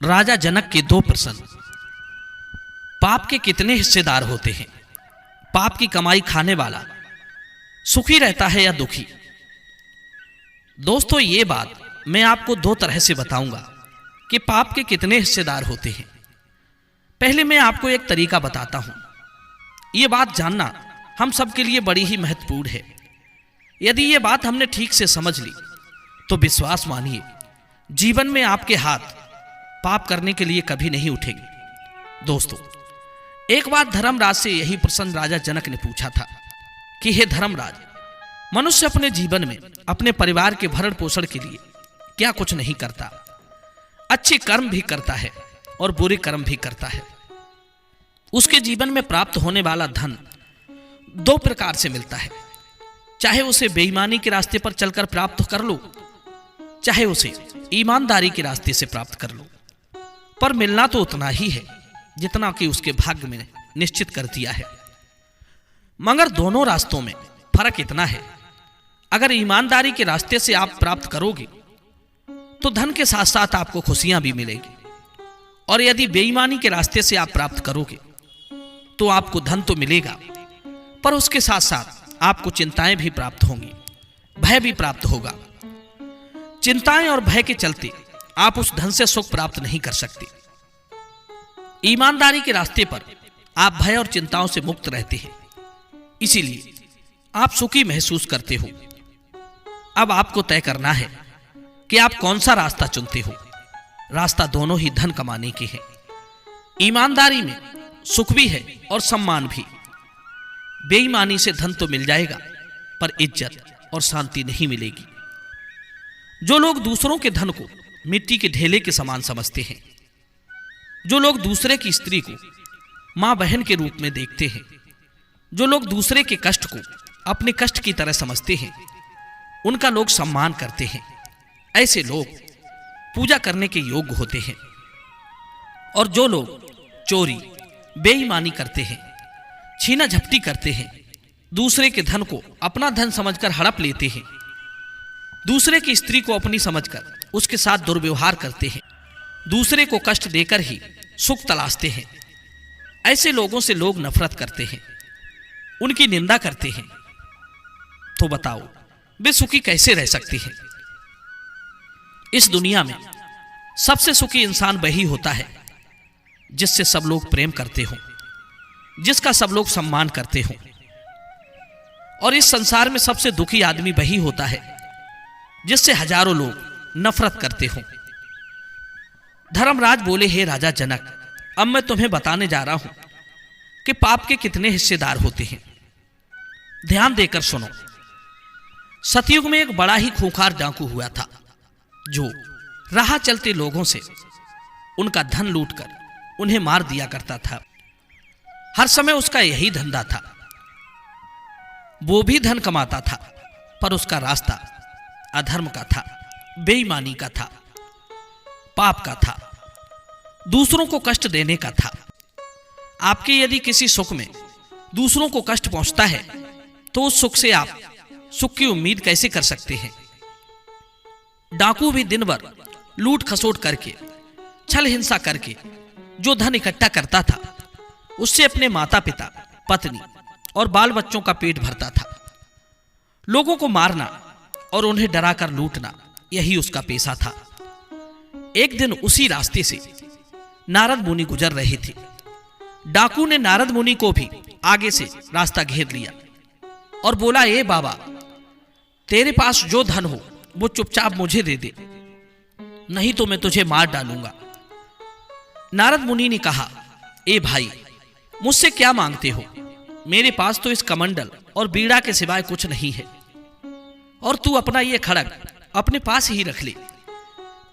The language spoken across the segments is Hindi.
राजा जनक के दो प्रश्न। पाप के कितने हिस्सेदार होते हैं? पाप की कमाई खाने वाला सुखी रहता है या दुखी? दोस्तों, ये बात मैं आपको दो तरह से बताऊंगा कि पाप के कितने हिस्सेदार होते हैं। पहले मैं आपको एक तरीका बताता हूं। ये बात जानना हम सबके लिए बड़ी ही महत्वपूर्ण है। यदि ये बात हमने ठीक से समझ ली तो विश्वास मानिए, जीवन में आपके हाथ पाप करने के लिए कभी नहीं उठेंगे। दोस्तों, एक बार धर्मराज से यही प्रश्न राजा जनक ने पूछा था कि हे धर्मराज, मनुष्य अपने जीवन में अपने परिवार के भरण पोषण के लिए क्या कुछ नहीं करता? अच्छे कर्म भी करता है और बुरे कर्म भी करता है। उसके जीवन में प्राप्त होने वाला धन दो प्रकार से मिलता है। चाहे उसे बेईमानी के रास्ते पर चलकर प्राप्त कर लो, चाहे उसे ईमानदारी के रास्ते से प्राप्त कर लो, पर मिलना तो उतना ही है जितना कि उसके भाग्य में निश्चित कर दिया है। मगर दोनों रास्तों में फर्क इतना है, अगर ईमानदारी के रास्ते से आप प्राप्त करोगे तो धन के साथ साथ आपको खुशियां भी मिलेगी, और यदि बेईमानी के रास्ते से आप प्राप्त करोगे तो आपको धन तो मिलेगा, पर उसके साथ साथ आपको चिंताएं भी प्राप्त होंगी, भय भी प्राप्त होगा। चिंताएं और भय के चलते आप उस धन से सुख प्राप्त नहीं कर सकते। ईमानदारी के रास्ते पर आप भय और चिंताओं से मुक्त रहते हैं, इसीलिए आप सुखी महसूस करते हो। अब आपको तय करना है कि आप कौन सा रास्ता चुनते हो। रास्ता दोनों ही धन कमाने के हैं। ईमानदारी में सुख भी है और सम्मान भी। बेईमानी से धन तो मिल जाएगा, पर इज्जत और शांति नहीं मिलेगी। जो लोग दूसरों के धन को मिट्टी के ढेले के समान समझते हैं, जो लोग दूसरे की स्त्री को मां बहन के रूप में देखते हैं, जो लोग दूसरे के कष्ट को अपने कष्ट की तरह समझते हैं, उनका लोग सम्मान करते हैं। ऐसे लोग पूजा करने के योग्य होते हैं। और जो लोग चोरी, बेईमानी करते हैं, छीना झपटी करते हैं, दूसरे के धन को अपना धन समझकर हड़प लेते हैं, दूसरे की स्त्री को अपनी समझकर उसके साथ दुर्व्यवहार करते हैं, दूसरे को कष्ट देकर ही सुख तलाशते हैं, ऐसे लोगों से लोग नफरत करते हैं, उनकी निंदा करते हैं। तो बताओ, वे सुखी कैसे रह सकते हैं? इस दुनिया में सबसे सुखी इंसान वही होता है जिससे सब लोग प्रेम करते हो, जिसका सब लोग सम्मान करते हो। और इस संसार में सबसे दुखी आदमी वही होता है जिससे हजारों लोग नफरत करते हो। धर्मराज बोले, हे राजा जनक, अब मैं तुम्हें बताने जा रहा हूं कि पाप के कितने हिस्सेदार होते हैं। ध्यान देकर सुनो। सतयुग में एक बड़ा ही खूंखार डाकू हुआ था, जो राह चलते लोगों से उनका धन लूटकर उन्हें मार दिया करता था। हर समय उसका यही धंधा था। वो भी धन कमाता था, पर उसका रास्ता अधर्म का था, बेईमानी का था, पाप का था, दूसरों को कष्ट देने का था। आपके यदि किसी सुख में दूसरों को कष्ट पहुंचता है तो उस सुख से आप सुख की उम्मीद कैसे कर सकते हैं? डाकू भी दिन भर लूट खसोट करके, छल हिंसा करके जो धन इकट्ठा करता था, उससे अपने माता पिता, पत्नी और बाल बच्चों का पेट भरता था। लोगों को मारना और उन्हें डराकर लूटना, यही उसका पेशा था। एक दिन उसी रास्ते से नारद मुनि गुजर रहे थे। डाकू ने नारद मुनि को भी आगे से रास्ता घेर लिया और बोला, ए बाबा, तेरे पास जो धन हो वो चुपचाप मुझे दे दे, नहीं तो मैं तुझे मार डालूंगा। नारद मुनि ने कहा, ए भाई, मुझसे क्या मांगते हो? मेरे पास तो इस कमंडल और बीड़ा के सिवाय कुछ नहीं है, और तू अपना ये खड़ग अपने पास ही रख ले।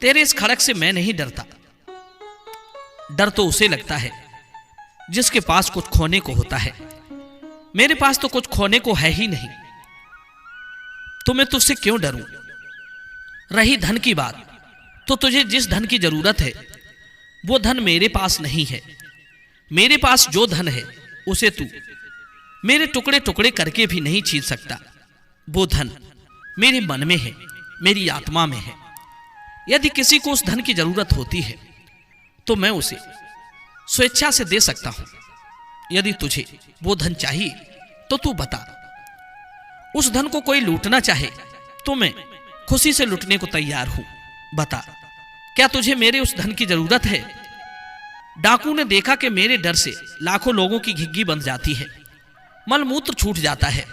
तेरे इस खड़ग से मैं नहीं डरता। डर तो उसे लगता है जिसके पास कुछ खोने को होता है। मेरे पास तो कुछ खोने को है ही नहीं, तो मैं तुझसे क्यों डरूं? रही धन की बात, तो तुझे जिस धन की जरूरत है वो धन मेरे पास नहीं है। मेरे पास जो धन है उसे तू मेरे टुकड़े टुकड़े करके भी नहीं छीन सकता। वो धन मेरे मन में है, मेरी आत्मा में है। यदि किसी को उस धन की जरूरत होती है तो मैं उसे स्वेच्छा से दे सकता हूं। यदि तुझे वो धन चाहिए तो तू बता। उस धन को कोई लूटना चाहे तो मैं खुशी से लूटने को तैयार हूं। बता, क्या तुझे मेरे उस धन की जरूरत है? डाकू ने देखा कि मेरे डर से लाखों लोगों की घिग्गी बंध जाती है, मलमूत्र छूट जाता है,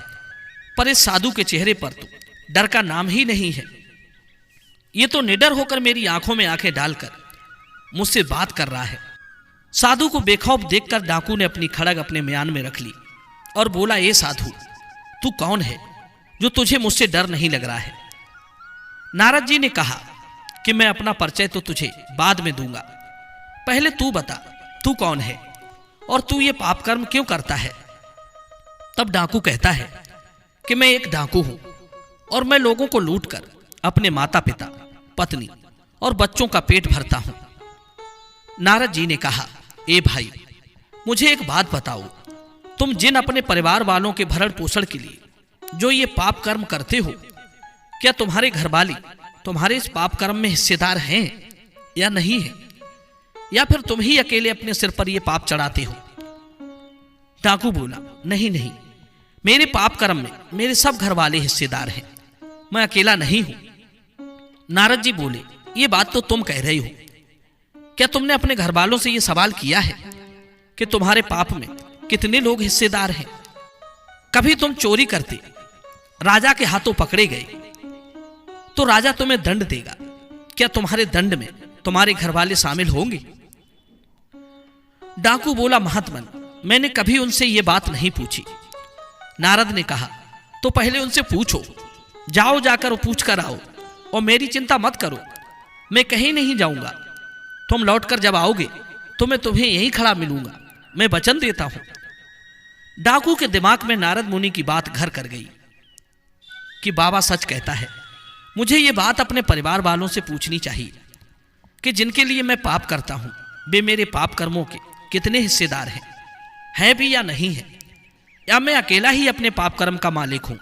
पर इस साधु के चेहरे पर तो डर का नाम ही नहीं है। ये तो निडर होकर मेरी आंखों में आंखें डालकर मुझसे बात कर रहा है। साधु को बेखौफ देखकर डाकू ने अपनी खड़ग अपने म्यान में रख ली और बोला, ए साधु, तू कौन है जो तुझे मुझसे डर नहीं लग रहा है? नारद जी ने कहा कि मैं अपना परिचय तो तुझे बाद में दूंगा, पहले तू बता, तू कौन है और तू ये पाप कर्म क्यों करता है? तब डाकू कहता है कि मैं एक डाकू हूं और मैं लोगों को लूटकर अपने माता पिता, पत्नी और बच्चों का पेट भरता हूं। नारद जी ने कहा, ए भाई, मुझे एक बात बताओ, तुम जिन अपने परिवार वालों के भरण पोषण के लिए जो ये पाप कर्म करते हो, क्या तुम्हारे घरवाली तुम्हारे इस पाप कर्म में हिस्सेदार हैं या नहीं है, या फिर तुम ही अकेले अपने सिर पर ये पाप चढ़ाते हो? डाकू बोला, नहीं नहीं, मेरे पाप कर्म में मेरे सब घर वाले हिस्सेदार हैं, मैं अकेला नहीं हूं। नारद जी बोले, ये बात तो तुम कह रहे हो, क्या तुमने अपने घर वालों से यह सवाल किया है कि तुम्हारे पाप में कितने लोग हिस्सेदार हैं? कभी तुम चोरी करते राजा के हाथों पकड़े गए तो राजा तुम्हें दंड देगा, क्या तुम्हारे दंड में तुम्हारे घर वाले शामिल होंगे? डाकू बोला, महात्मन, मैंने कभी उनसे यह बात नहीं पूछी। नारद ने कहा, तो पहले उनसे पूछो, जाओ जाकर पूछ कर आओ और मेरी चिंता मत करो, मैं कहीं नहीं जाऊंगा। तुम लौटकर जब आओगे तो मैं तुम्हें यहीं खड़ा मिलूंगा, मैं वचन देता हूं। डाकू के दिमाग में नारद मुनि की बात घर कर गई कि बाबा सच कहता है, मुझे ये बात अपने परिवार वालों से पूछनी चाहिए कि जिनके लिए मैं पाप करता हूं, वे मेरे पाप कर्मों के कितने हिस्सेदार हैं भी या नहीं है, या मैं अकेला ही अपने पाप कर्म का मालिक हूं।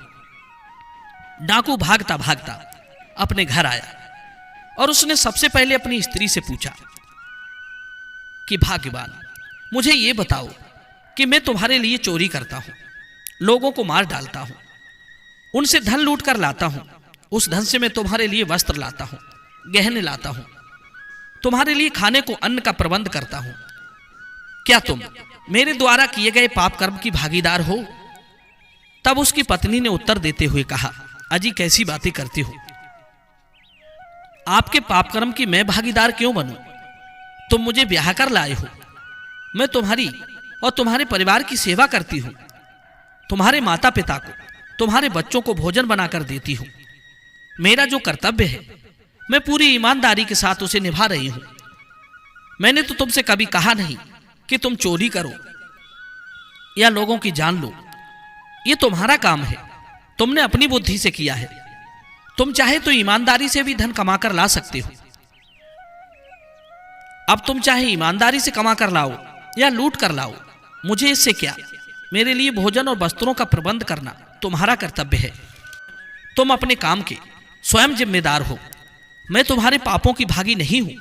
डाकू भागता भागता अपने घर आया और उसने सबसे पहले अपनी स्त्री से पूछा कि भाग्यवान, मुझे ये बताओ कि मैं तुम्हारे लिए चोरी करता हूं, लोगों को मार डालता हूं, उनसे धन लूट कर लाता हूं, उस धन से मैं तुम्हारे लिए वस्त्र लाता हूं, गहने लाता हूं, तुम्हारे लिए खाने को अन्न का प्रबंध करता हूं, क्या तुम मेरे द्वारा किए गए पाप कर्म की भागीदार हो? तब उसकी पत्नी ने उत्तर देते हुए कहा, अजी कैसी बातें करते हो, आपके पाप कर्म की मैं भागीदार क्यों बनूं? तुम मुझे ब्याह कर लाए हो, मैं तुम्हारी और तुम्हारे परिवार की सेवा करती हूं, तुम्हारे माता पिता को, तुम्हारे बच्चों को भोजन बनाकर देती हूं। मेरा जो कर्तव्य है मैं पूरी ईमानदारी के साथ उसे निभा रही हूं। मैंने तो तुमसे कभी कहा नहीं कि तुम चोरी करो या लोगों की जान लो, ये तुम्हारा काम है, तुमने अपनी बुद्धि से किया है। तुम चाहे तो ईमानदारी से भी धन कमाकर ला सकते हो। अब तुम चाहे ईमानदारी से कमा कर लाओ या लूट कर लाओ, मुझे इससे क्या? मेरे लिए भोजन और वस्त्रों का प्रबंध करना तुम्हारा कर्तव्य है। तुम अपने काम के स्वयं जिम्मेदार हो, मैं तुम्हारे पापों की भागी नहीं हूं।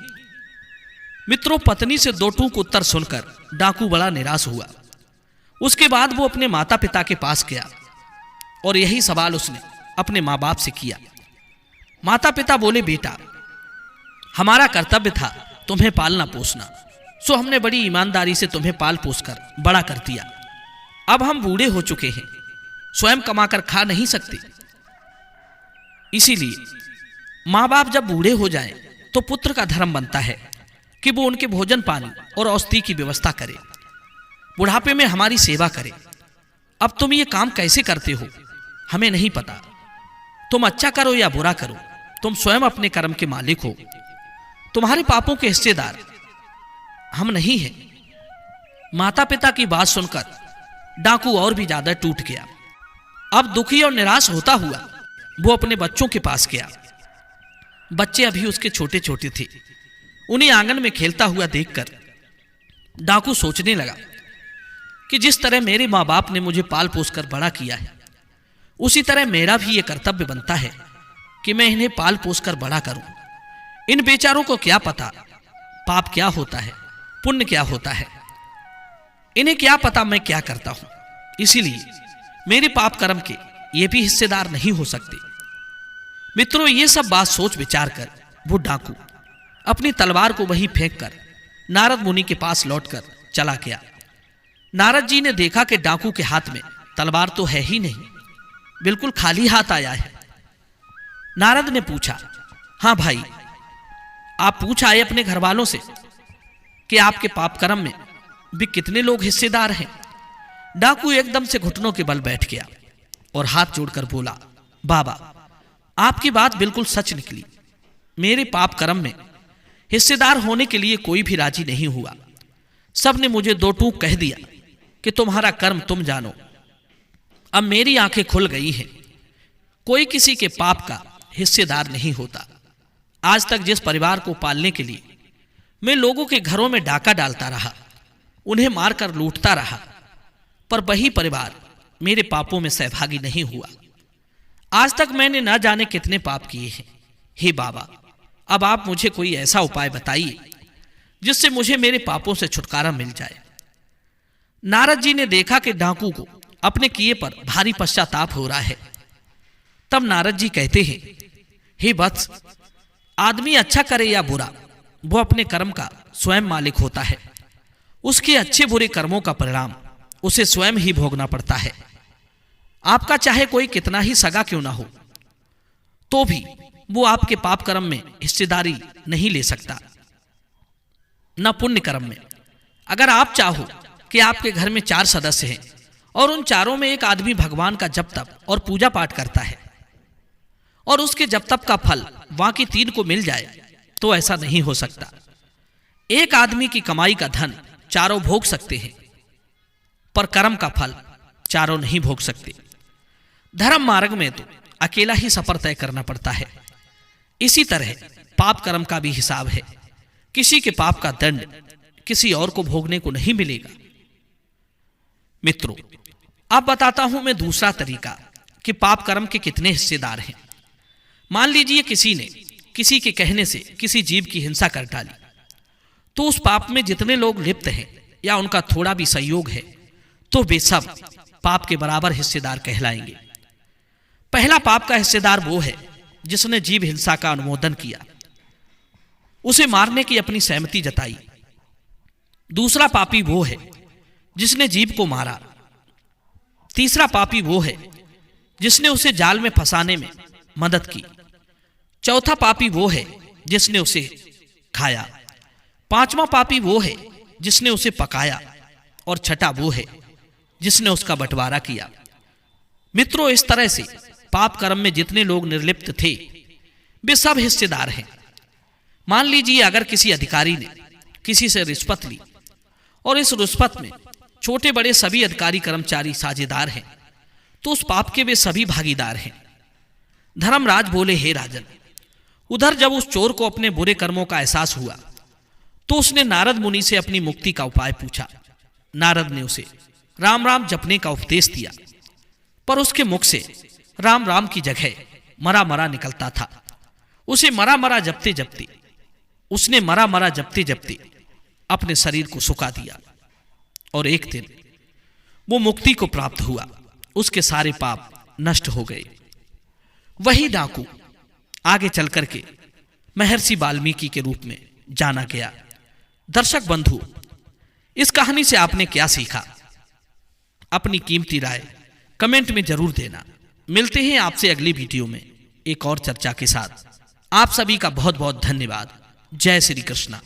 मित्रों, पत्नी से दो टूक उत्तर सुनकर डाकू बड़ा निराश हुआ। उसके बाद वो अपने माता पिता के पास गया और यही सवाल उसने अपने माँ बाप से किया। माता पिता बोले, बेटा, हमारा कर्तव्य था तुम्हें पालना पोसना, सो हमने बड़ी ईमानदारी से तुम्हें पाल पोस कर बड़ा कर दिया। अब हम बूढ़े हो चुके हैं, स्वयं कमाकर खा नहीं सकते, इसीलिए माँ बाप जब बूढ़े हो जाएं तो पुत्र का धर्म बनता है कि वो उनके भोजन पानी और औषधि की व्यवस्था करे, बुढ़ापे में हमारी सेवा करे। अब तुम ये काम कैसे करते हो हमें नहीं पता। तुम अच्छा करो या बुरा करो, तुम स्वयं अपने कर्म के मालिक हो। तुम्हारे पापों के हिस्सेदार हम नहीं हैं। माता पिता की बात सुनकर डाकू और भी ज्यादा टूट गया। अब दुखी और निराश होता हुआ वो अपने बच्चों के पास गया। बच्चे अभी उसके छोटे छोटे थे। उन्हें आंगन में खेलता हुआ देखकर डाकू सोचने लगा कि जिस तरह मेरे माँ बाप ने मुझे पाल पोस कर बड़ा किया है, उसी तरह मेरा भी ये कर्तव्य बनता है कि मैं इन्हें पाल पोस कर बड़ा करूं। इन बेचारों को क्या पता पाप क्या होता है, पुण्य क्या होता है। इन्हें क्या पता मैं क्या करता हूं, इसीलिए मेरे पाप कर्म के ये भी हिस्सेदार नहीं हो सकते। मित्रों, ये सब बात सोच विचार कर वो डाकू अपनी तलवार को वहीं फेंककर नारद मुनि के पास लौटकर चला गया। नारद जी ने देखा कि डाकू के हाथ में तलवार तो है ही नहीं, बिल्कुल खाली हाथ आया है। नारद ने पूछा, हाँ भाई, आप पूछ आए अपने घर वालों से कि आपके पाप कर्म में भी कितने लोग हिस्सेदार हैं। डाकू एकदम से घुटनों के बल बैठ गया और हाथ जोड़कर बोला, बाबा, आपकी बात बिल्कुल सच निकली। मेरे पाप कर्म में हिस्सेदार होने के लिए कोई भी राजी नहीं हुआ। सब ने मुझे दो टूक कह दिया कि तुम्हारा कर्म तुम जानो। अब मेरी आंखें खुल गई हैं। कोई किसी के पाप का हिस्सेदार नहीं होता। आज तक जिस परिवार को पालने के लिए मैं लोगों के घरों में डाका डालता रहा, उन्हें मारकर लूटता रहा, पर वही परिवार मेरे पापों में सहभागी नहीं हुआ। आज तक मैंने न जाने कितने पाप किए हैं। हे बाबा, अब आप मुझे कोई ऐसा उपाय बताइए जिससे मुझे मेरे पापों से छुटकारा मिल जाए। नारद जी ने देखा कि डाकू को अपने किए पर भारी पश्चाताप हो रहा है। तब नारद जी कहते हैं, हे वत्स, आदमी अच्छा करे या बुरा, वो अपने कर्म का स्वयं मालिक होता है। उसके अच्छे बुरे कर्मों का परिणाम उसे स्वयं ही भोगना पड़ता है। आपका चाहे कोई कितना ही सगा क्यों ना हो, तो भी वो आपके पाप कर्म में हिस्सेदारी नहीं ले सकता, न पुण्य कर्म में। अगर आप चाहो कि आपके घर में 4 सदस्य हैं और उन चारों में एक आदमी भगवान का जप तप और पूजा पाठ करता है और उसके जप तप का फल बाकी 3 को मिल जाए, तो ऐसा नहीं हो सकता। एक आदमी की कमाई का धन चारों भोग सकते हैं, पर कर्म का फल चारों नहीं भोग सकते। धर्म मार्ग में तो अकेला ही सफर तय करना पड़ता है। इसी तरह पाप कर्म का भी हिसाब है। किसी के पाप का दंड किसी और को भोगने को नहीं मिलेगा। मित्रों, अब बताता हूं मैं दूसरा तरीका कि पाप कर्म के कितने हिस्सेदार हैं। मान लीजिए किसी ने किसी के कहने से किसी जीव की हिंसा कर डाली, तो उस पाप में जितने लोग लिप्त हैं या उनका थोड़ा भी सहयोग है, तो वे सब पाप के बराबर हिस्सेदार कहलाएंगे। पहला पाप का हिस्सेदार वो है जिसने जीव हिंसा का अनुमोदन किया, उसे मारने की अपनी सहमति जताई। दूसरा पापी वो है जिसने जीव को मारा। तीसरा पापी वो है जिसने उसे जाल में फंसाने में मदद की। चौथा पापी वो है जिसने उसे खाया। पांचवा पापी वो है जिसने उसे पकाया, और छठा वो है जिसने उसका बंटवारा किया। मित्रों, इस तरह से पाप कर्म में जितने लोग निर्लिप्त थे, वे सब हिस्सेदार हैं। मान लीजिए अगर किसी अधिकारी ने किसी से रिश्वत ली और इस रिश्वत में छोटे बड़े सभी अधिकारी कर्मचारी साझेदार हैं, तो उस पाप के वे सभी भागीदार हैं। धर्मराज बोले, हे राजन, उधर जब उस चोर को अपने बुरे कर्मों का एहसास हुआ, तो उसने नारद मुनि से अपनी मुक्ति का उपाय पूछा। नारद ने उसे राम राम जपने का उपदेश दिया, पर उसके मुख से राम राम की जगह मरा मरा निकलता था। उसने मरा मरा जपते जपते अपने शरीर को सुखा दिया, और एक दिन वो मुक्ति को प्राप्त हुआ। उसके सारे पाप नष्ट हो गए। वही डाकू आगे चल करके महर्षि वाल्मीकि के रूप में जाना गया। दर्शक बंधु, इस कहानी से आपने क्या सीखा? अपनी कीमती राय कमेंट में जरूर देना। मिलते हैं आपसे अगली वीडियो में एक और चर्चा के साथ। आप सभी का बहुत बहुत धन्यवाद। जय श्री कृष्णा।